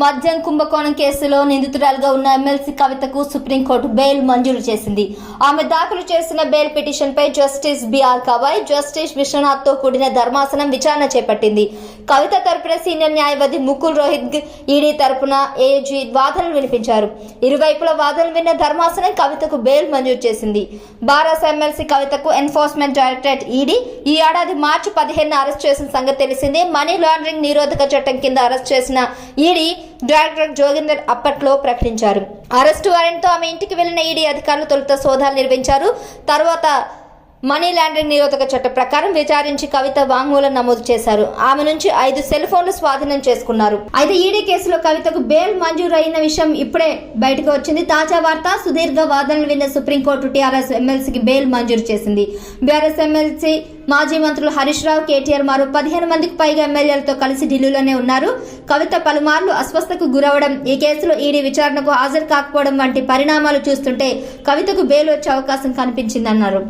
మద్యం కుంభకోణం కేసులో నిందితురాలుగా ఉన్న ఎమ్మెల్సీ కవితకు సుప్రీంకోర్టు బెయిల్ మంజూరు చేసింది. ఆమె దాఖలు చేసిన బెయిల్ పిటిషన్ పై జస్టిస్ బిఆర్ కవాయ్, జస్టిస్ విశ్వనాథ్ తో కూడిన ధర్మాసనం విచారణ చేపట్టింది. కవిత తరపున సీనియర్ న్యాయవాది ముకుల్ రోహిత్, ఈడీ తరపున ఏజీ వాదనలు వినిపించారు. ఇరువైపుల వాదనలు విన్న ధర్మాసనం కవితకు బెయిల్ మంజూరు చేసింది. బారాస ఎమ్మెల్సీ కవితకు ఎన్ఫోర్స్మెంట్ డైరెక్టరేట్ ఈడీ ఈ ఏడాది మార్చి 15న అరెస్ట్ చేసిన సంగతి తెలిసిందే. మనీ లాండరింగ్ నిరోధక చట్టం కింద అరెస్ట్ చేసిన ఈడీ డైరెక్టర్ జోగిందర్ అప్పట్లో ప్రకటించారు. అరెస్టు వారెంట్ తో ఆమె ఇంటికి వెళ్లిన ఈడీ అధికారులు తొలుత సోదాలు నిర్వహించారు. తర్వాత మనీ లాండరింగ్ నిరోధక చట్టం ప్రకారం విచారించి కవిత వాంగ్మూలం నమోదు చేశారు. ఆమె నుంచి 5 సెల్ ఫోన్లు స్వాధీనం చేసుకున్నారు. అయితే ఈడీ కేసులో కవితకు బెయిల్ మంజూరు అయిన విషయం ఇప్పుడే బయటకు వచ్చింది. తాజా వార్త, సుదీర్ఘ వాదనలు విన్న సుప్రీంకోర్టు టీఆర్ఎస్ ఎమ్మెల్సీకి బెయిల్ మంజూరు చేసింది. బీఆర్ఎస్ ఎమ్మెల్సీ మాజీ మంత్రులు హరీష్ రావు, కేటీఆర్ మరో 15 మందికి పైగా ఎమ్మెల్యేలతో కలిసి ఢిల్లీలోనే ఉన్నారు. కవిత పలుమార్లు అస్వస్థకు గురవడం, ఈ కేసులో ఈడీ విచారణకు హాజరు కాకపోవడం వంటి పరిణామాలు చూస్తుంటే కవితకు బెయిల్ వచ్చే అవకాశం కనిపించిందన్నారు.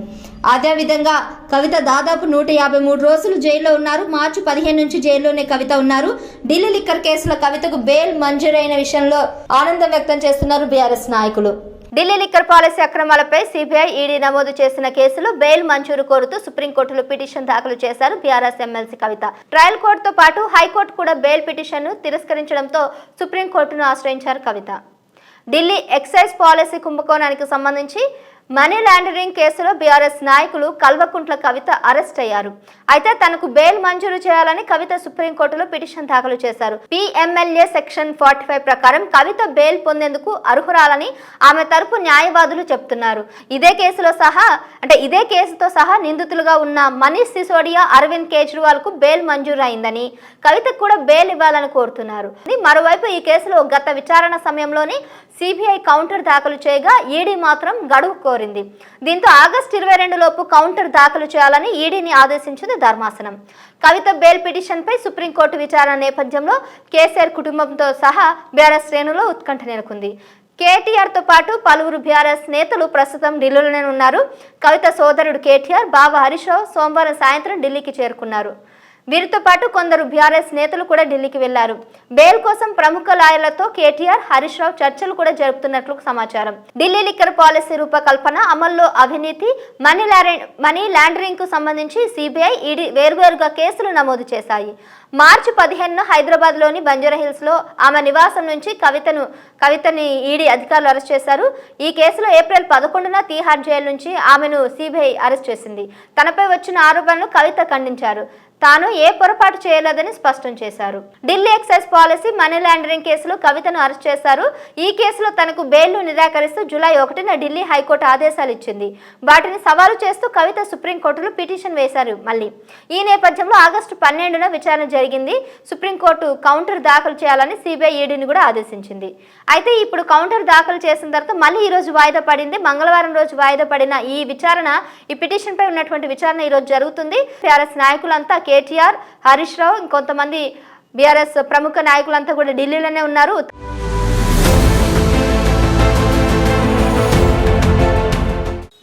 అదేవిధంగా కవిత దాదాపు 153 రోజులు జైల్లో ఉన్నారు. మార్చి 15 నుంచి జైల్లోనే కవిత ఉన్నారు. ఢిల్లీ లిక్కర్ కేసులో కవితకు బెయిల్ మంజూరైన విషయంలో ఆనందం వ్యక్తం చేస్తున్నారు బీఆర్ఎస్ నాయకులు. ఢిల్లీ లిక్కర్ పాలసీ అక్రమాలపై సిబిఐ, ఈడీ నమోదు చేసిన కేసులో బెయిల్ మంజూరు కోరుతూ సుప్రీంకోర్టులో పిటిషన్ దాఖలు చేశారు బీఆర్ఎస్ ఎమ్మెల్సీ కవిత. ట్రయల్ కోర్టుతో పాటు హైకోర్టు కూడా బెయిల్ పిటిషన్ను తిరస్కరించడంతో సుప్రీంకోర్టును ఆశ్రయించారు కవిత. ఢిల్లీ ఎక్సైజ్ పాలసీ కుంభకోణానికి సంబంధించి మనీ లాండరింగ్ కేసులో బీఆర్ఎస్ నాయకులు కల్వకుంట్ల కవిత అరెస్ట్ అయ్యారు. అయితే తనకు బెయిల్ మంజూరు చేయాలని కవిత సుప్రీంకోర్టులో పిటిషన్ దాఖలు చేశారు. పిఎంఎల్ఏ సెక్షన్ 45 ప్రకారం కవిత బెయిల్ పొందేందుకు అర్హురాలని ఆమె తరపు న్యాయవాదులు చెప్తున్నారు. ఇదే కేసుతో సహా నిందితులుగా ఉన్న మనీష్ సిసోడియా, అరవింద్ కేజ్రీవాల్ కు బెయిల్ మంజూరు అయిందని, కవితకు కూడా బెయిల్ ఇవ్వాలని కోరుతున్నారు. మరోవైపు ఈ కేసులో గత విచారణ సమయంలోనే సిబిఐ కౌంటర్ దాఖలు చేయగా ఈడీ మాత్రం గడువు కోరింది. దీంతో ఆగస్టు 22 లోపు కౌంటర్ దాఖలు చేయాలని ఈడీని ఆదేశించింది ధర్మాసనం. కవిత బెయిల్ పిటిషన్ పై సుప్రీంకోర్టు విచారణ నేపథ్యంలో కేసీఆర్ కుటుంబంతో సహా బీఆర్ఎస్ శ్రేణుల్లో ఉత్కంఠ నెలకొంది. కేటీఆర్ తో పాటు పలువురు బీఆర్ఎస్ నేతలు ప్రస్తుతం ఢిల్లీలోనే ఉన్నారు. కవిత సోదరుడు కేటీఆర్, బావ హరీష్ రావు సోమవారం సాయంత్రం ఢిల్లీకి చేరుకున్నారు. వీరితో పాటు కొందరు బీఆర్ఎస్ నేతలు కూడా ఢిల్లీకి వెళ్లారు. బెయిల్ కోసం ప్రముఖ లాయర్లతో కేటీఆర్, హరీష్ రావు చర్చలు కూడా జరుపుతున్నట్లు సమాచారం. ఢిల్లీ లిక్కర్ పాలసీ రూపకల్పన, అమల్లో అవినీతి, మనీ లాండరింగ్ కు సంబంధించి సిబిఐ, ఈడీ వేర్వేరుగా కేసులు నమోదు చేశాయి. మార్చి 15న హైదరాబాద్ లోని బంజారాహిల్స్ లో ఆమె నివాసం నుంచి కవితని ఈడీ అధికారులు అరెస్ట్ చేశారు. ఈ కేసులో ఏప్రిల్ 11న తీహార్ జైలు నుంచి ఆమెను సిబిఐ అరెస్ట్ చేసింది. తనపై వచ్చిన ఆరోపణలు కవిత ఖండించారు. తాను ఏ పొరపాటు చేయలేదని స్పష్టం చేశారు. Delhi excise policy, money laundering కేసులో కవితను అరెస్ట్ చేశారు. ఈ కేసులో తనకు బెయిల్ నిరాకరిస్తూ జూలై 1న ఢిల్లీ హైకోర్టు ఆదేశాలు ఇచ్చింది. వాటిని సవాలు చేస్తూ కవిత సుప్రీంకోర్టులో పిటిషన్ వేశారు. ఈ నేపథ్యంలో ఆగస్టు 12న విచారణ జరిగింది. సుప్రీంకోర్టు కౌంటర్ దాఖలు చేయాలని సిబిఐ, ఈడీని కూడా ఆదేశించింది. అయితే ఇప్పుడు కౌంటర్ దాఖలు చేసిన తర్వాత మళ్ళీ ఈ రోజు వాయిదా పడింది. మంగళవారం రోజు వాయిదా పడిన ఈ పిటిషన్ పై ఉన్నటువంటి విచారణ ఈ రోజు జరుగుతుంది. టీఆర్ఎస్ నాయకులంతా, కేటీఆర్, హరీష్ రావు, ఇంకొంతమంది బీఆర్ఎస్ ప్రముఖ నాయకులంతా కూడా ఢిల్లీలోనే ఉన్నారు.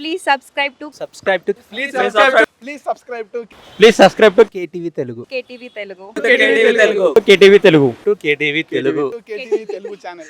Please subscribe to KTV Telugu. KTV Telugu KTV Telugu channel.